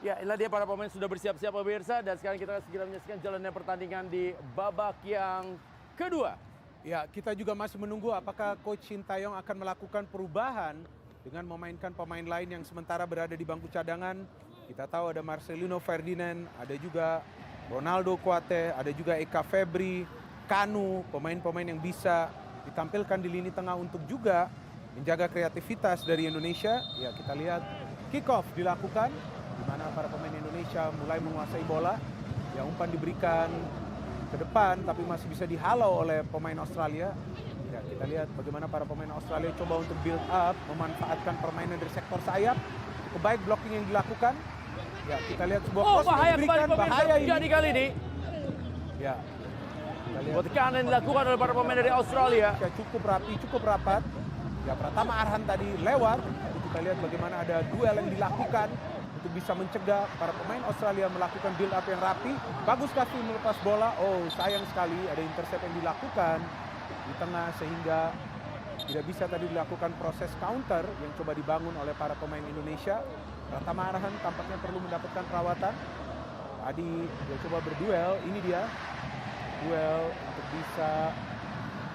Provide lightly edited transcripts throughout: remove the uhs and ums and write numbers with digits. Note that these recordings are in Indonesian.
Ya, inilah dia para pemain sudah bersiap-siap pemirsa, dan sekarang kita akan segera menyaksikan jalannya pertandingan di babak yang kedua. Ya, kita juga masih menunggu apakah Coach Shin Taeyong akan melakukan perubahan dengan memainkan pemain lain yang sementara berada di bangku cadangan. Kita tahu ada Marcelino Ferdinand, ada juga Ronaldo Kuate, ada juga Eka Febri, Kanu, pemain-pemain yang bisa ditampilkan di lini tengah untuk juga menjaga kreativitas dari Indonesia. Ya, kita lihat kick off dilakukan, di mana para pemain Indonesia mulai menguasai bola. Ya, umpan diberikan ke depan tapi masih bisa dihalau oleh pemain Australia. Ya, kita lihat bagaimana para pemain Australia coba untuk build up, memanfaatkan permainan dari sektor sayap. Cukup baik blocking yang dilakukan. Ya, kita lihat sebuah cross yang diberikan, bahaya ini. Jadi kali ini. Ya. Tekanan yang dilakukan oleh para pemain dari Australia. Ya, cukup rapi, cukup rapat. Ya, Pratama Arhan tadi lewat. Kita lihat bagaimana ada duel yang dilakukan untuk bisa mencegah para pemain Australia melakukan build up yang rapi. Bagus Kavi melepas bola. Oh, sayang sekali ada intercept yang dilakukan di tengah sehingga tidak bisa tadi dilakukan proses counter yang coba dibangun oleh para pemain Indonesia. Pratama Arhan tampaknya perlu mendapatkan perawatan. Tadi dia coba berduel, ini dia duel untuk bisa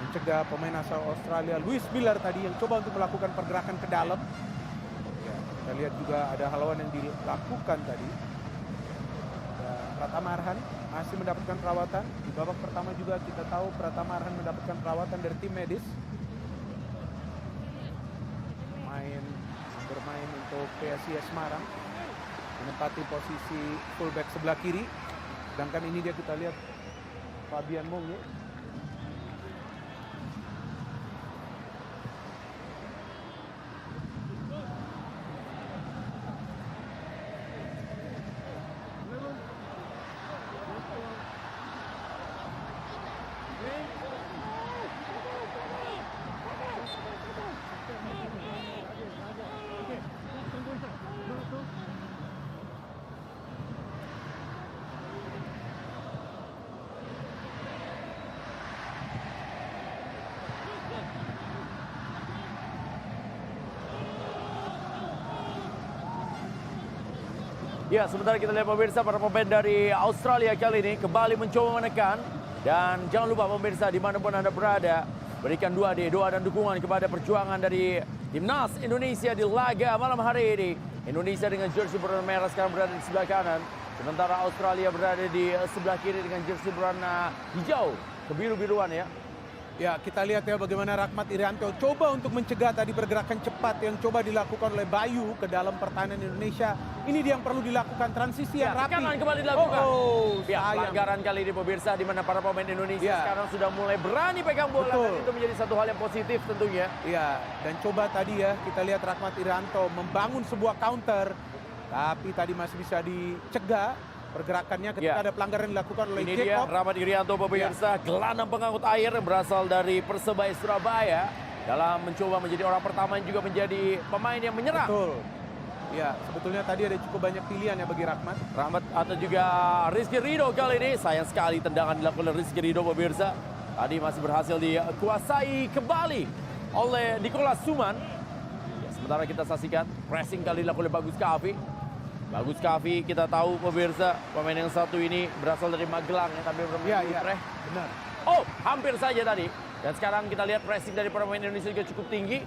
mencegah pemain asal Australia Lewis Miller tadi yang coba untuk melakukan pergerakan ke dalam. Ya, kita lihat juga ada halauan yang dilakukan tadi. Ya, Pratama Arhan masih mendapatkan perawatan. Di babak pertama juga kita tahu Pratama Arhan mendapatkan perawatan dari tim medis. Bermain untuk PSIS Semarang, menempati posisi fullback sebelah kiri. Sedangkan ini dia kita lihat Fabian Monge. Ya, sementara kita lihat pemirsa, para pemain dari Australia kali ini kembali mencoba menekan. Dan jangan lupa pemirsa, dimanapun Anda berada, berikan doa dan dukungan kepada perjuangan dari Timnas Indonesia di laga malam hari ini. Indonesia dengan jersey berwarna merah sekarang berada di sebelah kanan. Sementara Australia berada di sebelah kiri dengan jersey berwarna hijau, kebiru-biruan ya. Ya, kita lihat ya bagaimana Rahmat Irianto coba untuk mencegah tadi pergerakan cepat yang coba dilakukan oleh Bayu ke dalam pertahanan Indonesia. Ini dia yang perlu dilakukan, transisi yang rapi. Tekanan kembali dilakukan. Ya, sayang. pelanggaran kali ini pemirsa, di mana para pemain Indonesia sekarang sudah mulai berani pegang bola. Betul. Dan itu menjadi satu hal yang positif tentunya. Ya, dan coba tadi ya kita lihat Rahmat Irianto membangun sebuah counter. Tapi tadi masih bisa dicegah pergerakannya ketika ada pelanggaran yang dilakukan oleh Ini Jacob. dia Rahmat Irianto pemirsa, gelandang pengangkut air yang berasal dari Persebaya Surabaya, dalam mencoba menjadi orang pertama yang juga menjadi pemain yang menyerang. Betul. Ya, sebetulnya tadi ada cukup banyak pilihan ya bagi Rahmat. Rahmat atau juga Rizky Ridho kali ini. Sayang sekali tendangan dilakukan oleh Rizky Ridho pemirsa. Tadi masih berhasil dikuasai kembali oleh Nicholas Suman. Ya, sementara kita saksikan pressing kali dilakukan oleh Bagus Kavi. Bagus Kavi, kita tahu pemirsa, pemain yang satu ini berasal dari Magelang ya, tapi bermain di Utrecht. Benar. Oh, hampir saja tadi. Dan sekarang kita lihat pressing dari pemain Indonesia juga cukup tinggi.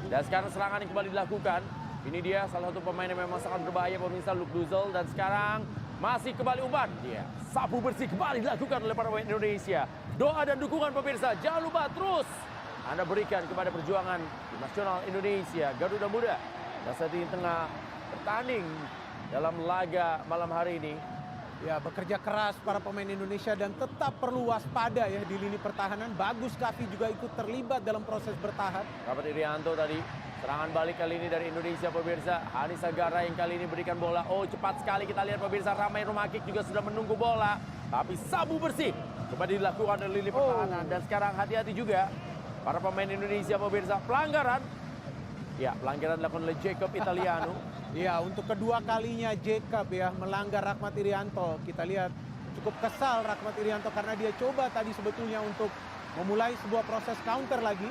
Dan sekarang serangan yang kembali dilakukan. Ini dia salah satu pemain yang memang sangat berbahaya pemirsa, Luke Duzel. Dan sekarang masih kembali umpan. Dia sapu bersih kembali dilakukan oleh para pemain Indonesia. Doa dan dukungan pemirsa, jangan lupa terus Anda berikan kepada perjuangan tim nasional Indonesia, Garuda Muda. Dan saat ini tengah bertanding dalam laga malam hari ini. Ya, bekerja keras para pemain Indonesia dan tetap perlu waspada ya di lini pertahanan. Bagus Kavi juga ikut terlibat dalam proses bertahan. Rahmat Irianto tadi, serangan balik kali ini dari Indonesia pemirsa. Hanis Agara yang kali ini berikan bola. Oh, cepat sekali kita lihat pemirsa, Ramai Rumakik juga sudah menunggu bola. Tapi sabu bersih kembali dilakukan oleh lini pertahanan. Dan sekarang hati-hati juga para pemain Indonesia pemirsa, pelanggaran. Ya, pelanggaran dilakukan oleh Jacob Italiano. Ya, untuk kedua kalinya Jacob ya melanggar Rahmat Irianto. Kita lihat cukup kesal Rahmat Irianto karena dia coba tadi sebetulnya untuk memulai sebuah proses counter lagi.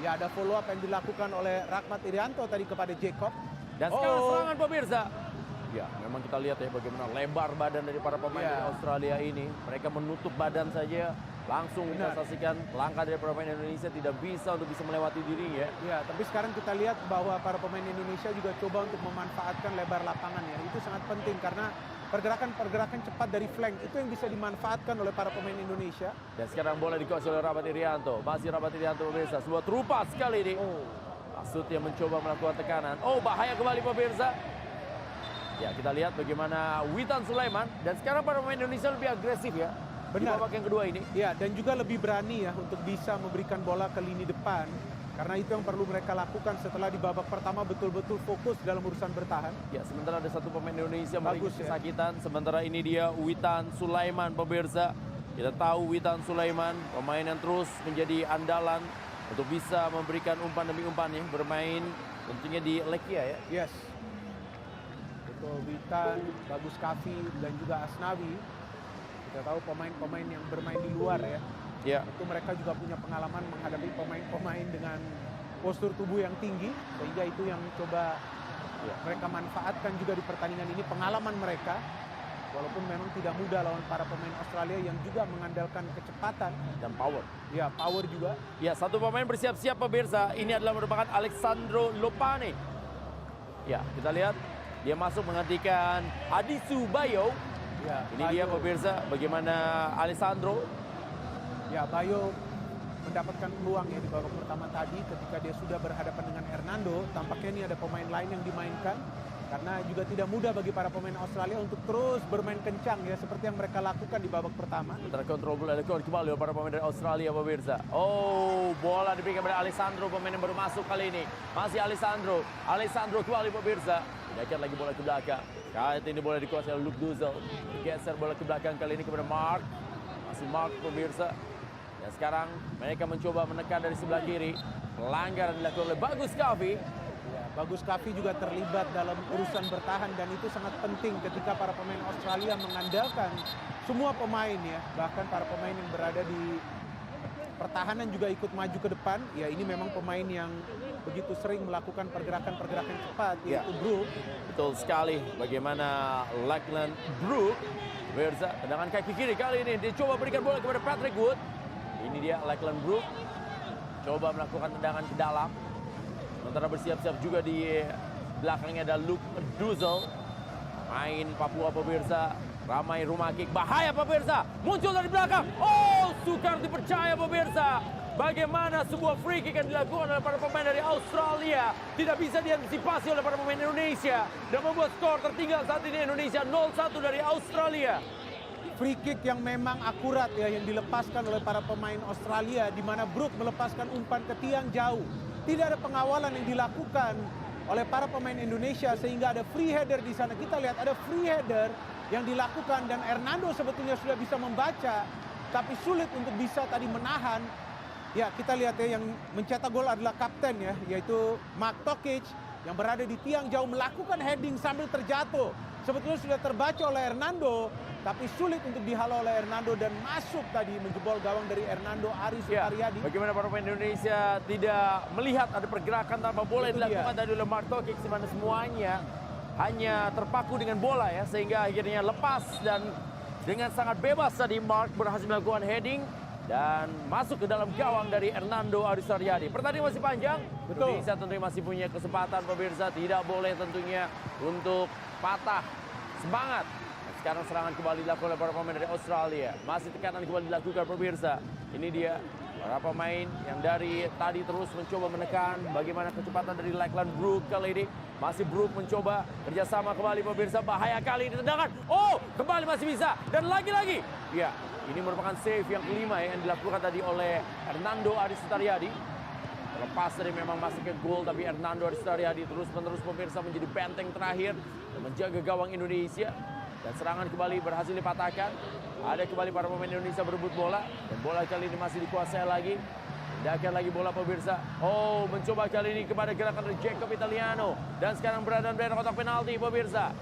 Ya, ada follow up yang dilakukan oleh Rahmat Irianto tadi kepada Jacob. Dan sekarang serangan pemirsa. Ya, memang kita lihat ya bagaimana lebar badan dari para pemain dari Australia ini. Mereka menutup badan saja, langsung kita saksikan langkah dari para pemain Indonesia tidak bisa melewati dirinya. Ya, tapi sekarang kita lihat bahwa para pemain Indonesia juga coba untuk memanfaatkan lebar lapangan ya. Itu sangat penting karena pergerakan-pergerakan cepat dari flank itu yang bisa dimanfaatkan oleh para pemain Indonesia. Dan sekarang bola dikuasai oleh Rahmat Irianto. Masih Rahmat Irianto pemirsa. Sebuah terupas sekali ini. Maksudnya mencoba melakukan tekanan. Oh, bahaya kembali pemirsa. Ya, kita lihat bagaimana Witan Sulaiman. Dan sekarang para pemain Indonesia lebih agresif ya. Benar. Di babak yang kedua ini. Ya, dan juga lebih berani ya untuk bisa memberikan bola ke lini depan. Karena itu yang perlu mereka lakukan setelah di babak pertama betul-betul fokus dalam urusan bertahan. Ya, sementara ada satu pemain Indonesia Bagus, meringkus kesakitan. Sementara ini dia Witan Sulaiman pemirsa. Kita tahu Witan Sulaiman pemain yang terus menjadi andalan untuk bisa memberikan umpan demi umpannya. Bermain tentunya di Lekia ya. Yes. Betul, Witan, Bagus Kavi, dan juga Asnawi. Kita tahu pemain-pemain yang bermain di luar ya. Ya. Itu mereka juga punya pengalaman menghadapi pemain-pemain dengan postur tubuh yang tinggi. Sehingga itu yang coba mereka manfaatkan juga di pertandingan ini. Pengalaman mereka. Walaupun memang tidak mudah lawan para pemain Australia yang juga mengandalkan kecepatan. Dan power. Ya, power juga. Ya, satu pemain bersiap-siap pemirsa. Ini adalah merupakan Alexandro Lopane. Ya, kita lihat. Dia masuk menggantikan Adisu Bayo. Ya, ini Bayo. Dia pemirsa bagaimana Alessandro. Ya, Bayo mendapatkan peluang ya di babak pertama tadi ketika dia sudah berhadapan dengan Hernando. Tampaknya ini ada pemain lain yang dimainkan. Karena juga tidak mudah bagi para pemain Australia untuk terus bermain kencang ya seperti yang mereka lakukan di babak pertama. Terkontrol bola kembali oleh para pemain dari Australia pemirsa. Oh, bola diberikan kepada Alessandro, pemain yang baru masuk kali ini. Masih Alessandro kembali pemirsa. Diajar lagi bola ke belakang. Kali ini bola dikuasai oleh Luke Duzel. Geser bola ke belakang kali ini kepada Mark. Masih Mark pemirsa. Dan sekarang mereka mencoba menekan dari sebelah kiri. Pelanggaran dilakukan oleh Bagus Kavi. Bagus Kavi juga terlibat dalam urusan bertahan dan itu sangat penting ketika para pemain Australia mengandalkan semua pemain ya. Bahkan para pemain yang berada di pertahanan juga ikut maju ke depan. Ya, ini memang pemain yang begitu sering melakukan pergerakan-pergerakan cepat yaitu Brook. Betul sekali bagaimana Lachlan Brook. Berza tendangan kaki kiri kali ini dia coba berikan bola kepada Patrick Wood. Ini dia Lachlan Brook. Coba melakukan tendangan ke dalam. Sementara bersiap-siap juga di belakangnya ada Luke Duzel. Main Papua pemirsa. Ramai rumah kick. Bahaya pemirsa. Muncul dari belakang. Oh, sukar dipercaya pemirsa. Bagaimana sebuah free kick yang dilakukan oleh para pemain dari Australia. Tidak bisa diantisipasi oleh para pemain Indonesia. Dan membuat skor tertinggal saat ini Indonesia 0-1 dari Australia. Free kick yang memang akurat ya yang dilepaskan oleh para pemain Australia. Di mana Brook melepaskan umpan ke tiang jauh. Tidak ada pengawalan yang dilakukan oleh para pemain Indonesia sehingga ada free header di sana. Kita lihat ada free header yang dilakukan dan Hernando sebetulnya sudah bisa membaca tapi sulit untuk bisa tadi menahan. Ya, kita lihat ya yang mencetak gol adalah kapten ya, yaitu Mark Tokic yang berada di tiang jauh melakukan heading sambil terjatuh. Sebetulnya sudah terbaca oleh Hernando, tapi sulit untuk dihalau oleh Hernando dan masuk tadi menjebol gawang dari Hernando Aris Sukaryadi. Bagaimana para pemain Indonesia tidak melihat ada pergerakan tanpa bola yang dilakukan tadi oleh Mark Tokic, di mana semuanya hanya terpaku dengan bola ya, sehingga akhirnya lepas dan dengan sangat bebas tadi Mark berhasil melakukan heading dan masuk ke dalam gawang dari Hernando Aris Sukaryadi. Pertandingan masih panjang. Betul. Indonesia tentunya masih punya kesempatan pemirsa, tidak boleh tentunya untuk patah semangat. Sekarang serangan kembali dilakukan oleh para pemain dari Australia. Masih tekanan kembali dilakukan pemirsa. Ini dia para pemain yang dari tadi terus mencoba menekan. Bagaimana kecepatan dari Lachlan Brook kali ini. Masih Brook mencoba kerjasama kembali pemirsa. Bahaya kali ini tendangan. Oh, kembali masih bisa. Dan lagi-lagi. Ya, ini merupakan save yang kelima ya, yang dilakukan tadi oleh Hernando Aris Sukaryadi. Lepas dari memang masih ke gol, tapi Hernando Aris Sukaryadi terus-menerus pemirsa menjadi benteng terakhir dan menjaga gawang Indonesia. Dan serangan kembali berhasil dipatahkan. Ada kembali para pemain Indonesia berebut bola. Dan bola kali ini masih dikuasai lagi. Pindahkan lagi bola pemirsa. Oh, mencoba kali ini kepada gerakan dari Jacob Italiano. Dan sekarang berada di kotak penalti pemirsa.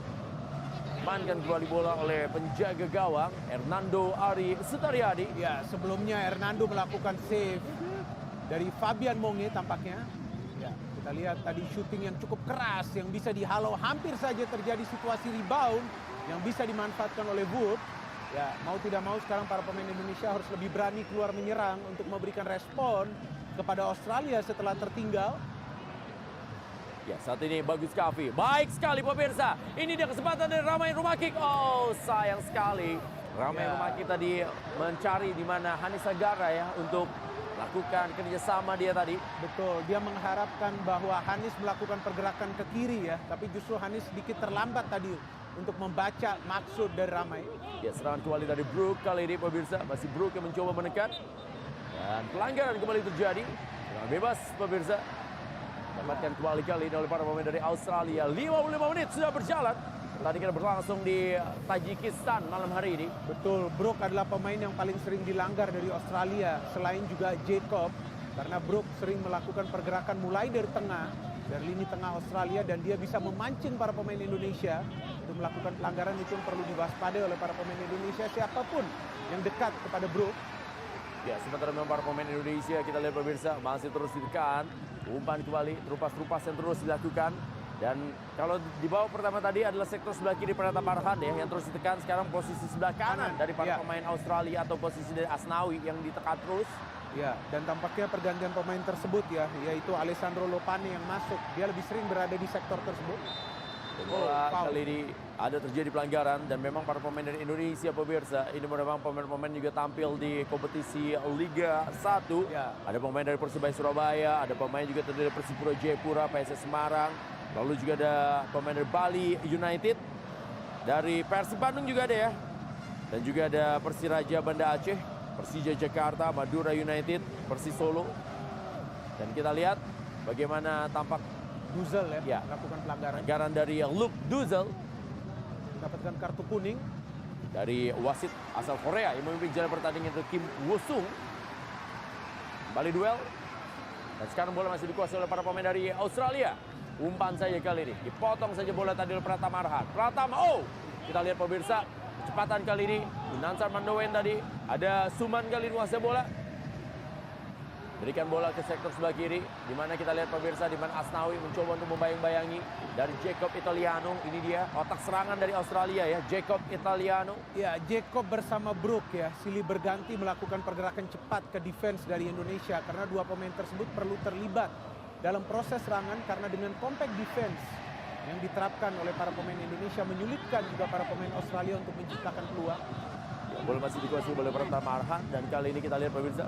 Mainkan kembali bola oleh penjaga gawang Hernando Aris Sukaryadi. Ya, sebelumnya Hernando melakukan save dari Fabian Monge tampaknya. Ya, kita Kita lihat tadi shooting yang cukup keras yang bisa dihalau, hampir saja terjadi situasi rebound yang bisa dimanfaatkan oleh Wood. Ya, mau tidak mau sekarang para pemain Indonesia harus lebih berani keluar menyerang untuk memberikan respon kepada Australia setelah tertinggal. Ya, saat ini bagus Kavi. Baik sekali pemirsa. Ini dia kesempatan dari Ramai Rumah Kick. Oh, sayang sekali. Ramai Rumah Kick tadi mencari di mana Hanis Sagara ya untuk lakukan kerjasama dia tadi. Betul, dia mengharapkan bahwa Hanis melakukan pergerakan ke kiri ya, tapi justru Hanis sedikit terlambat tadi untuk membaca maksud dari Ramai. Ya, serangan kembali dari Brook kali ini pemirsa. Masih Brook yang mencoba menekan. Dan pelanggaran kembali terjadi. Serangan bebas pemirsa. Dapatkan kembali kali ini oleh para pemain dari Australia. 55 menit sudah berjalan. Pertandingan berlangsung di Tajikistan malam hari ini. Betul, Brook adalah pemain yang paling sering dilanggar dari Australia. Selain juga Jacob, karena Brook sering melakukan pergerakan mulai dari tengah, dari lini tengah Australia, dan dia bisa memancing para pemain Indonesia untuk melakukan pelanggaran. Itu yang perlu diwaspadai oleh para pemain Indonesia, siapapun yang dekat kepada Brook. Ya, sementara memang para pemain Indonesia, kita lihat pemirsa, masih terus ditekan. Umpan kembali, terupas-terupas yang terus dilakukan. Dan kalau di bawah pertama tadi adalah sektor sebelah kiri Pratama Arhan ya, yang terus ditekan. Sekarang posisi sebelah kanan dari para pemain Australia atau posisi dari Asnawi yang ditekan terus. Ya, dan tampaknya pergantian pemain tersebut ya, yaitu Alessandro Lopane yang masuk. Dia lebih sering berada di sektor tersebut. Kali ini ada terjadi pelanggaran dan memang para pemain dari Indonesia pemirsa ini memang pemain-pemain juga tampil di kompetisi Liga 1. Ya. Ada pemain dari Persibaya Surabaya, ada pemain juga dari Persipura Jayapura, PSS Semarang, lalu juga ada pemain dari Bali United, dari Persib Bandung juga ada ya, dan juga ada Persiraja Banda Aceh, Persija Jakarta, Madura United, Persis Solo. Dan kita lihat bagaimana tampak Duzel ya, melakukan pelanggaran. pelanggaran dari Luke Duzel. Mendapatkan kartu kuning. Dari wasit asal Korea yang memimpin jalan pertandingan itu Kim Woo-sung. Kembali duel. Dan sekarang bola masih dikuasai oleh para pemain dari Australia. Umpan saja kali ini. Dipotong saja bola tadi oleh Pratama Arhan. Pratama, kita lihat pemirsa. Kecepatan kali ini. Nansar Mandowen tadi. Ada Suman kali ini menguasai bola. Berikan bola ke sektor sebelah kiri, di mana kita lihat pemirsa, di mana Asnawi mencoba untuk membayang-bayangi dari Jacob Italiano. Ini dia otak serangan dari Australia ya, Jacob Italiano. Ya, Jacob bersama Brook ya, silih berganti melakukan pergerakan cepat ke defense dari Indonesia karena dua pemain tersebut perlu terlibat dalam proses serangan karena dengan compact defense yang diterapkan oleh para pemain Indonesia menyulitkan juga para pemain Australia untuk menciptakan peluang. Ya, bola masih dikuasai oleh Pratama Arhan dan kali ini kita lihat pemirsa.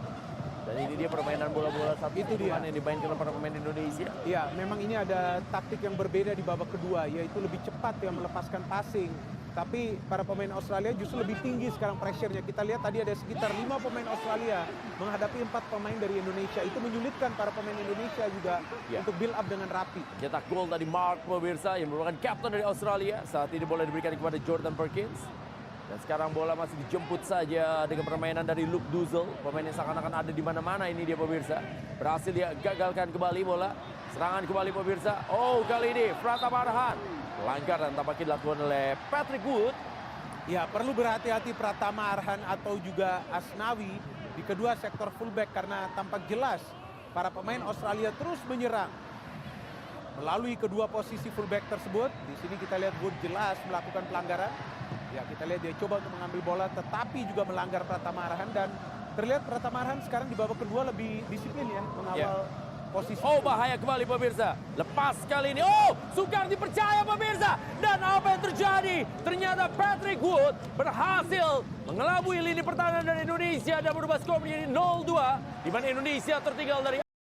Dan ini dia permainan bola-bola satu Itu dia yang dimainkan oleh para pemain Indonesia. Ya, memang ini ada taktik yang berbeda di babak kedua, yaitu lebih cepat yang melepaskan passing. Tapi para pemain Australia justru lebih tinggi sekarang pressure-nya. Kita lihat tadi ada sekitar 5 pemain Australia menghadapi 4 pemain dari Indonesia. Itu menyulitkan para pemain Indonesia juga untuk build up dengan rapi. Cetak gol tadi Mark pemirsa yang merupakan kapten dari Australia. Saat ini bola diberikan kepada Jordan Perkins. Dan sekarang bola masih dijemput saja dengan permainan dari Luke Duzel. Pemain yang seakan-akan ada di mana-mana ini dia pemirsa. Berhasil dia gagalkan kembali bola. Serangan kembali pemirsa. Kali ini Pratama Arhan. Pelanggaran tampaknya dilakukan oleh Patrick Wood. Ya, perlu berhati-hati Pratama Arhan atau juga Asnawi di kedua sektor fullback karena tampak jelas para pemain Australia terus menyerang melalui kedua posisi fullback tersebut. Di sini kita lihat Wood jelas melakukan pelanggaran. Ya, kita lihat dia coba untuk mengambil bola tetapi juga melanggar Pratama Arhan dan terlihat Pratama Arhan sekarang di babak kedua lebih disiplin ya mengawal posisi. Bahaya kembali pemirsa. Lepas kali ini. Sukar dipercaya pemirsa. Dan apa yang terjadi? Ternyata Patrick Wood berhasil mengelabui lini pertahanan dari Indonesia dan merubah skor menjadi 0-2 di mana Indonesia tertinggal dari